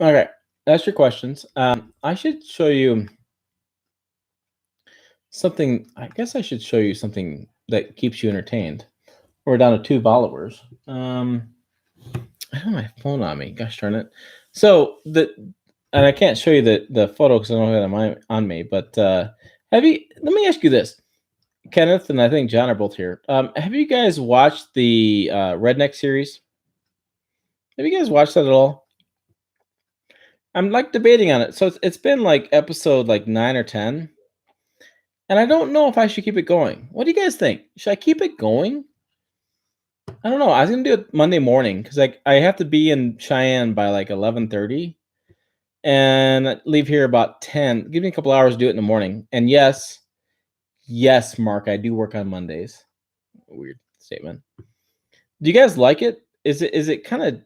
Okay, that's your questions. I should show you something. I guess I should show you something that keeps you entertained. We're down to 2 followers. I have my phone on me. Gosh darn it. So and I can't show you the photo because I don't have it on me. But have you? Let me ask you this, Kenneth, and I think John are both here. Have you guys watched the Redneck series? Have you guys watched that at all? I'm like debating on it. So it's been like episode like 9 or 10, and I don't know if I should keep it going. What do you guys think? Should I keep it going? I don't know. I was gonna do it Monday morning because I have to be in Cheyenne by like 11:30, and leave here about 10. Give me a couple hours to do it in the morning. And yes, Mark, I do work on Mondays. Weird statement. Do you guys like it? Is it kind of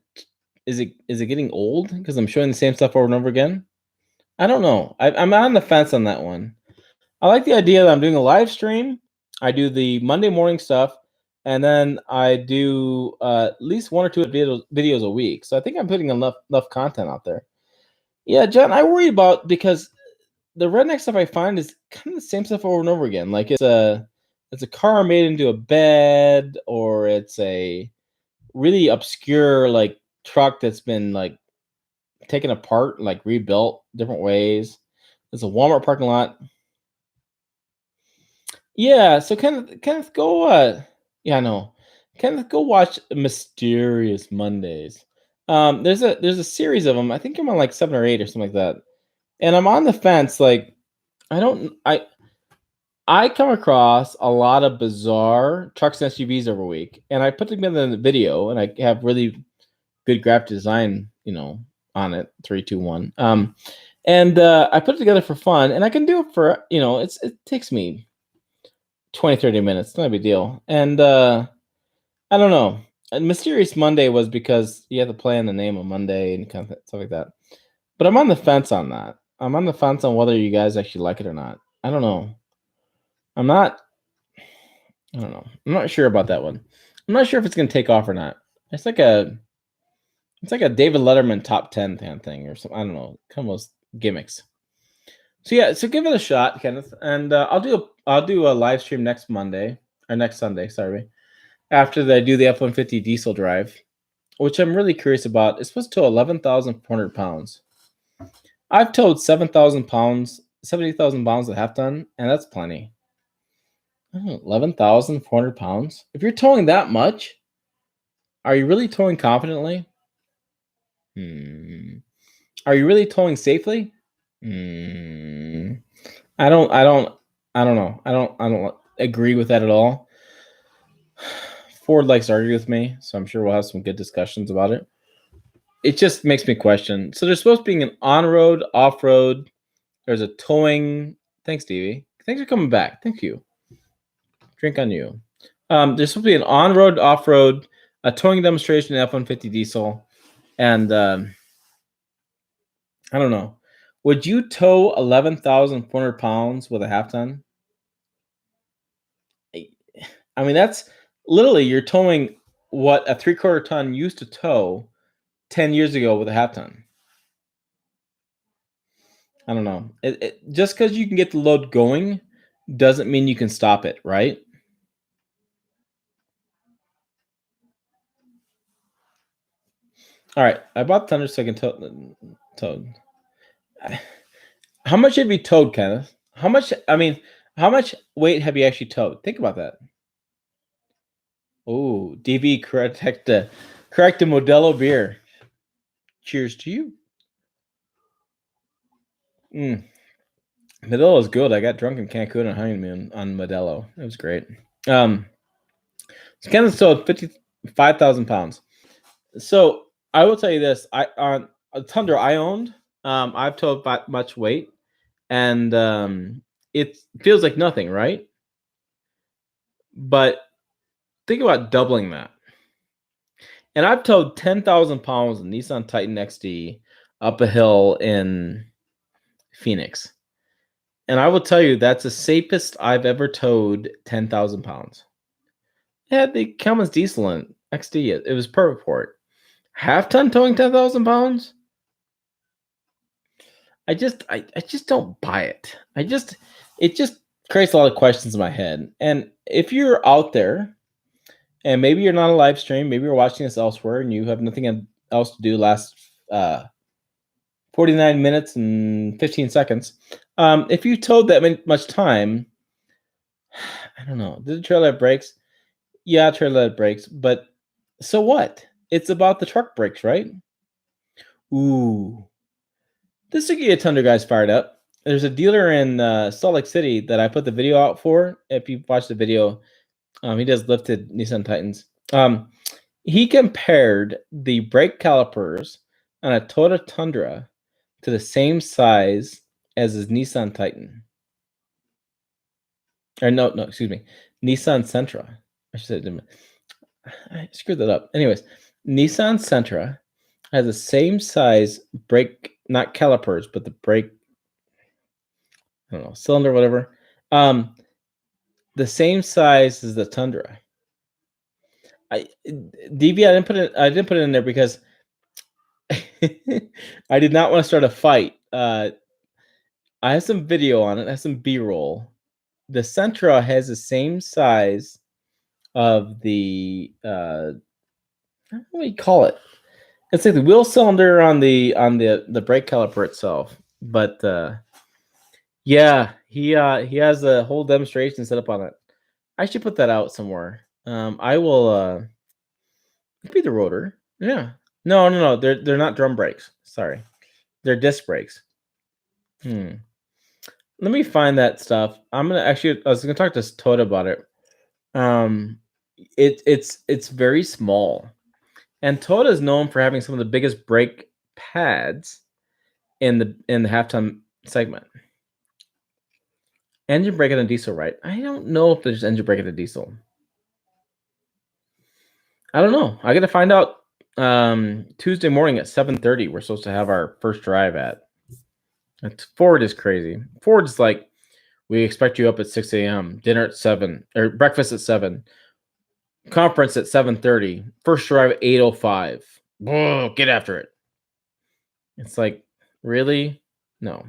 is it getting old because I'm showing the same stuff over and over again? I don't know. I'm on the fence on that one. I like the idea that I'm doing a live stream. I do the Monday morning stuff, and then I do at least one or two videos a week. So I think I'm putting enough content out there. Yeah, John, I worry about because the redneck stuff I find is kind of the same stuff over and over again. Like it's a car made into a bed, or it's a really obscure like truck that's been like taken apart, like rebuilt different ways. There's a Walmart parking lot. Yeah, so Kenneth, go. Yeah, I know. Kenneth, go watch Mysterious Mondays. There's a series of them. I think I'm on like 7 or 8 or something like that. And I'm on the fence. Like, I don't. I come across a lot of bizarre trucks and SUVs every week, and I put them together in the video, and I have really good graphic design, on it. 3, 2, 1. And I put it together for fun, and I can do it for it takes me 20, 30 minutes. It's not a big deal. And I don't know. And Mysterious Monday was because you have to play on the name of Monday and kind of stuff like that. But I'm on the fence on that. I'm on the fence on whether you guys actually like it or not. I don't know. I'm not. I don't know. I'm not sure about that one. I'm not sure if it's gonna take off or not. It's like a. It's like a David Letterman top 10 kind of thing or something. I don't know. Kind of those gimmicks. So yeah, so give it a shot, Kenneth, and I'll do a live stream next Monday or next Sunday. Sorry, after I do the F-150 diesel drive, which I'm really curious about. It's supposed to tow 11,400 pounds. I've towed 7,000 pounds, 70,000 pounds at half ton, and that's plenty. 11,400 pounds. If you're towing that much, are you really towing confidently? Are you really towing safely? I don't know. I don't agree with that at all. Ford likes to argue with me, so I'm sure we'll have some good discussions about it. It just makes me question. So there's supposed to be an on-road, off-road. There's a towing. Thanks, Stevie. Thanks for coming back. Thank you. Drink on you. There's supposed to be an on-road, off-road, a towing demonstration in F-150 diesel, and I don't know. Would you tow 11,400 pounds with a half ton? I mean, that's literally you're towing what a 3/4 ton used to tow 10 years ago with a half ton. I don't know. Just because you can get the load going doesn't mean you can stop it, right? All right. I bought Thunder so I can tow. How much have you towed, Kenneth? How much? I mean, how much weight have you actually towed? Think about that. Oh, DV, correct the Modelo beer. Cheers to you. Modelo is good. I got drunk in Cancun and honeymoon on Modelo. It was great. So Kenneth sold 55,000 pounds. So I will tell you this: on a Tundra I owned, I've towed much weight, and it feels like nothing, right? But think about doubling that. And I've towed 10,000 pounds in Nissan Titan XD up a hill in Phoenix. And I will tell you, that's the safest I've ever towed 10,000 pounds. It had the Cummins diesel in XD. It was perfect for it. Half ton towing 10,000 pounds? I just don't buy it. It just creates a lot of questions in my head. And if you're out there, and maybe you're not a live stream, maybe you're watching this elsewhere, and you have nothing else to do last 49 minutes and 15 seconds. If you towed that much time, I don't know. Did the trailer have brakes? Yeah, trailer had brakes, but so what? It's about the truck brakes, right? Ooh. This Suzuki Tundra guy's fired up. There's a dealer in Salt Lake City that I put the video out for. If you watch the video, he does lifted Nissan Titans. He compared the brake calipers on a Toyota Tundra to the same size as his Nissan Titan. Or no, excuse me. Nissan Sentra. I should say I screwed that up. Anyways, Nissan Sentra has the same size brake, not calipers, but the brake I don't know, cylinder, whatever. The same size as the Tundra. DV, I didn't put it in there because I did not want to start a fight. I have some video on it. I have some B-roll. The Sentra has the same size of the what do you call it? It's like the wheel cylinder on the brake caliper itself. But yeah, he has a whole demonstration set up on it. I should put that out somewhere. I will be the rotor. Yeah. No. They're not drum brakes. Sorry. They're disc brakes. Let me find that stuff. I was gonna talk to Todd about it. It's very small. And Toyota is known for having some of the biggest brake pads in the half-ton segment. Engine brake on a diesel, right? I don't know if there's engine brake on a diesel. I don't know. I got to find out. Tuesday morning at 7:30, we're supposed to have our first drive at. Ford is crazy. Ford's like, we expect you up at 6 a.m., dinner at 7, or breakfast at 7, conference at 7:30, first drive at 8:05. Whoa, get after it. It's like, really? No.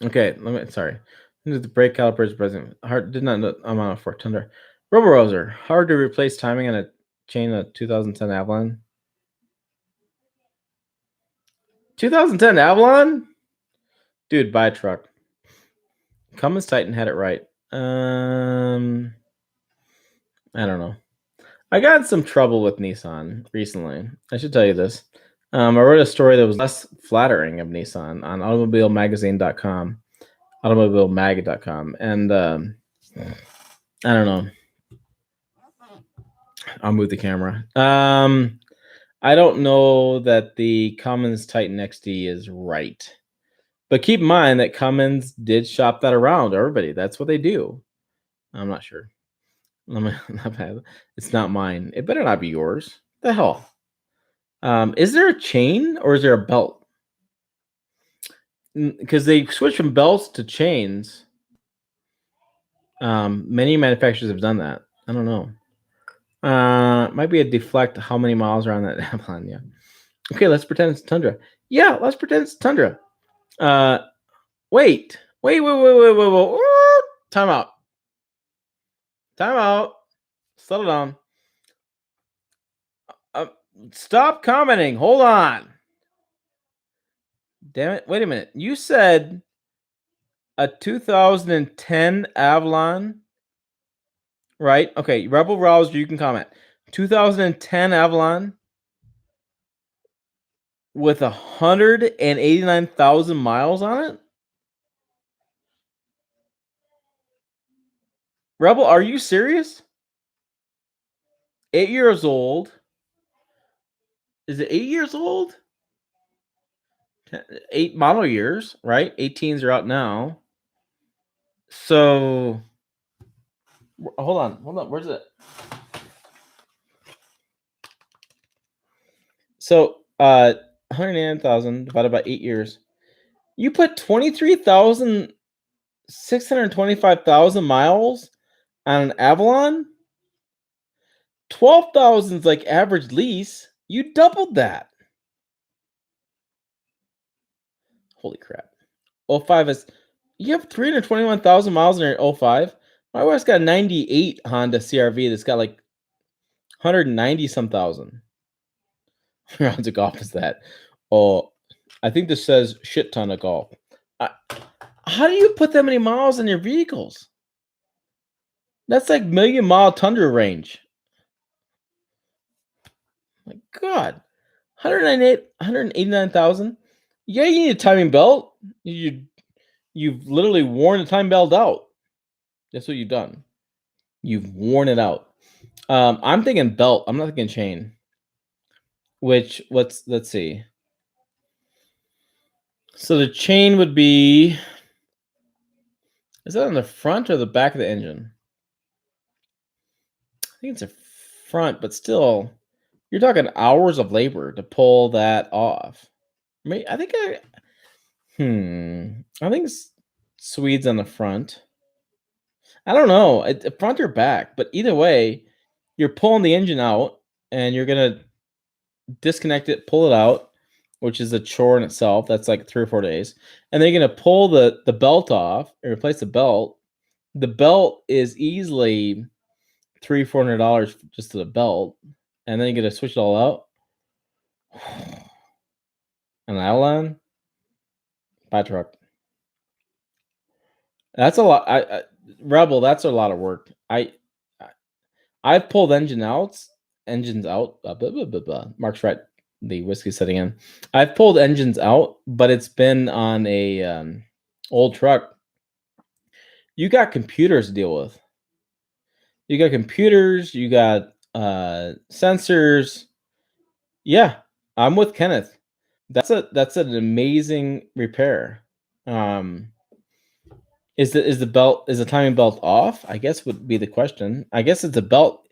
Okay, sorry. The brake calipers present. Hard did not know amount for Tundra. Robo Roser. Hard to replace timing on a chain of 2010 Avalon. 2010 Avalon? Dude, buy a truck. Cummins Titan had it right. I don't know. I got in some trouble with Nissan recently. I should tell you this. I wrote a story that was less flattering of Nissan on automobilemagazine.com, automobilemag.com, and I don't know. I'll move the camera. I don't know that the Cummins Titan XD is right. But keep in mind that Cummins did shop that around to everybody. That's what they do. I'm not sure. It's not mine. It better not be yours. The hell? Is there a chain or is there a belt? Because they switch from belts to chains. Many manufacturers have done that. I don't know. Might be a deflect. How many miles are on that Avalon? Yeah. Okay, let's pretend it's Tundra. Yeah, let's pretend it's Tundra. Wait. Time out. Settle down. Stop commenting. Hold on. Damn it. Wait a minute. You said a 2010 Avalon, right? Okay, Rebel Rouser, you can comment. 2010 Avalon with 189,000 miles on it? Rebel, are you serious? 8 years old. Is it 8 years old? 8 model years, right? 18s are out now. So, hold on. Where's it? So, 189,000 divided by 8 years. You put 23,625,000 miles on an Avalon? 12,000 is like average lease. You doubled that. Holy crap. 05 is, you have 321,000 miles in your 05. My wife's got a 98 Honda CRV that's got like 190 some thousand. How rounds of golf is that? Oh, I think this says shit ton of golf. How do you put that many miles in your vehicles? That's like million-mile Tundra range. My God. 189,000. Yeah, you need a timing belt. You've literally worn the timing belt out. That's what you've done. You've worn it out. I'm thinking belt. I'm not thinking chain. Which, let's see. So the chain would be, is that on the front or the back of the engine? I think it's a front, but still, you're talking hours of labor to pull that off. I think I think Swede's on the front. I don't know, front or back, but either way, you're pulling the engine out, and you're gonna disconnect it, pull it out, which is a chore in itself. That's like 3 or 4 days, and then you're gonna pull the belt off and replace the belt. The belt is easily $300-$400 just to the belt, and then you're gonna switch it all out. An Outline, buy a truck. That's a lot. I Rebel. That's a lot of work. I've pulled engines out. Blah, blah, blah, blah. Mark's right. The whiskey setting in. I've pulled engines out, but it's been on a old truck. You got computers to deal with. You got computers. You got sensors. Yeah, I'm with Kenneth. That's an amazing repair. Is the timing belt off? I guess would be the question. I guess it's a belt.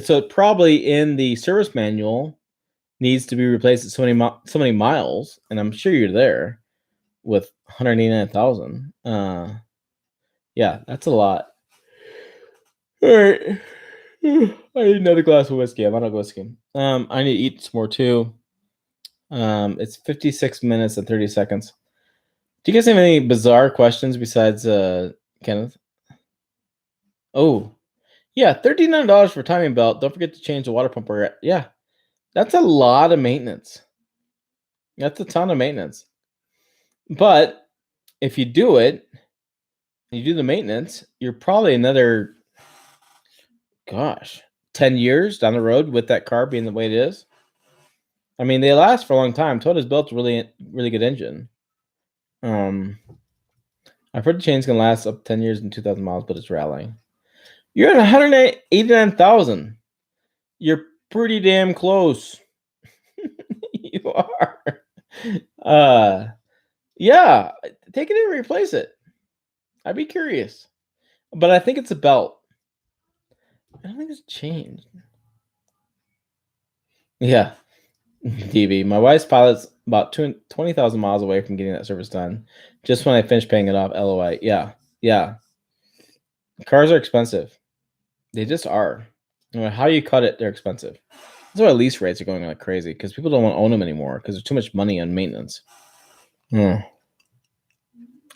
So it probably in the service manual needs to be replaced at so many miles, and I'm sure you're there with 189,000. Yeah, that's a lot. All right. I need another glass of whiskey. I'm out of whiskey. I need to eat some more too. It's 56 minutes and 30 seconds. Do you guys have any bizarre questions besides Kenneth? Oh, yeah, $39 for timing belt. Don't forget to change the water pump. Yeah, that's a lot of maintenance. That's a ton of maintenance. But if you do it, you do the maintenance, you're probably another, 10 years down the road with that car being the way it is. I mean, they last for a long time. Toyota's built a really, really good engine. I've heard the chain's gonna last up 10 years and 2,000 miles, but it's rallying. You're at 189,000. You're pretty damn close. You are. Yeah, take it in and replace it. I'd be curious. But I think it's a belt. I don't think it's changed. Yeah. DB. My wife's pilot's about 20,000 miles away from getting that service done. Just when I finish paying it off, LOI. Yeah. Yeah. Cars are expensive. They just are. No matter how you cut it, they're expensive. That's why lease rates are going like crazy, because people don't want to own them anymore because there's too much money on maintenance. Yeah,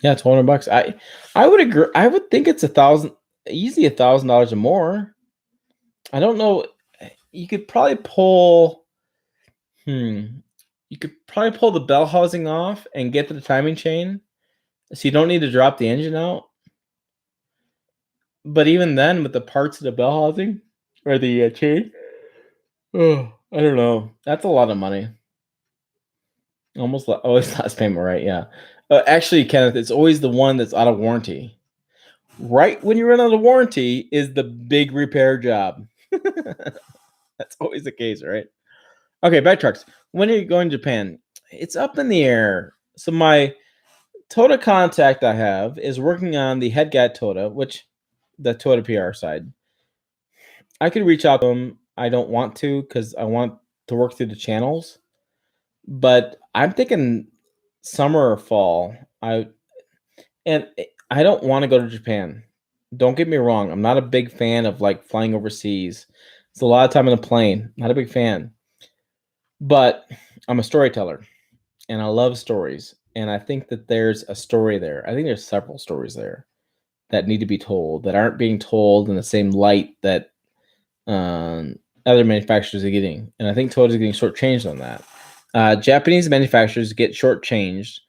$1,200. I would agree. I would think it's easy $1,000 or more. I don't know. You could probably pull. You could probably pull the bell housing off and get to the timing chain, so you don't need to drop the engine out. But even then, with the parts of the bell housing or the chain, I don't know. That's a lot of money. Always last payment, right? Yeah. Actually, Kenneth, it's always the one that's out of warranty. Right when you run out of warranty is the big repair job. That's always the case, right? Okay, back trucks. When are you going to Japan? It's up in the air. So my Toyota contact I have is working on the head guy Toyota, which the Toyota PR side. I could reach out to him. I don't want to because I want to work through the channels. But I'm thinking summer or fall. I don't want to go to Japan. Don't get me wrong. I'm not a big fan of like flying overseas. It's a lot of time in a plane. Not a big fan. But I'm a storyteller and I love stories. And I think that there's a story there. I think there's several stories there that need to be told that aren't being told in the same light that other manufacturers are getting. And I think Toyota's getting shortchanged on that. Japanese manufacturers get shortchanged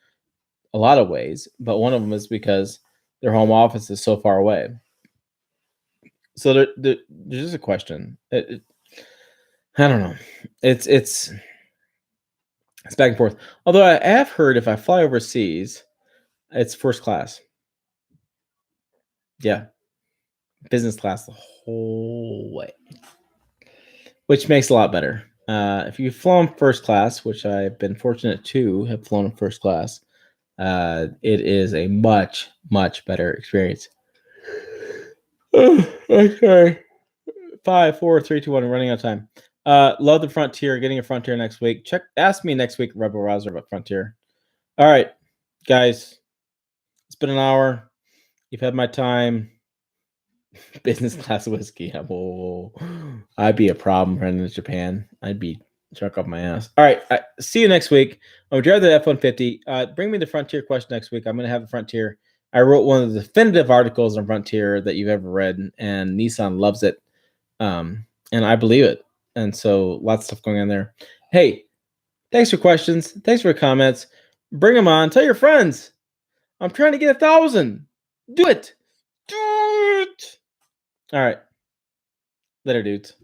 a lot of ways, but one of them is because their home office is so far away. So there's just a question. I don't know. It's back and forth. Although I have heard if I fly overseas, it's first class. Yeah, business class the whole way, which makes a lot better. If you've flown first class, which I've been fortunate to have flown first class, it is a much, much better experience. Okay. 5, 4, 3, 2, 1. Running out of time. Love the Frontier. Getting a Frontier next week. Ask me next week, Rebel Rouser, about Frontier. All right. Guys, it's been an hour. You've had my time. Business class whiskey. I'd be a problem running to Japan. I'd be drunk off my ass. All right. See you next week. I'm drive the F-150. Bring me the Frontier question next week. I'm going to have a Frontier. I wrote one of the definitive articles on Frontier that you've ever read, and Nissan loves it. And I believe it. And so lots of stuff going on there. Hey, thanks for questions. Thanks for comments. Bring them on. Tell your friends. I'm trying to get 1,000. Do it. Do it. All right. Later, dudes.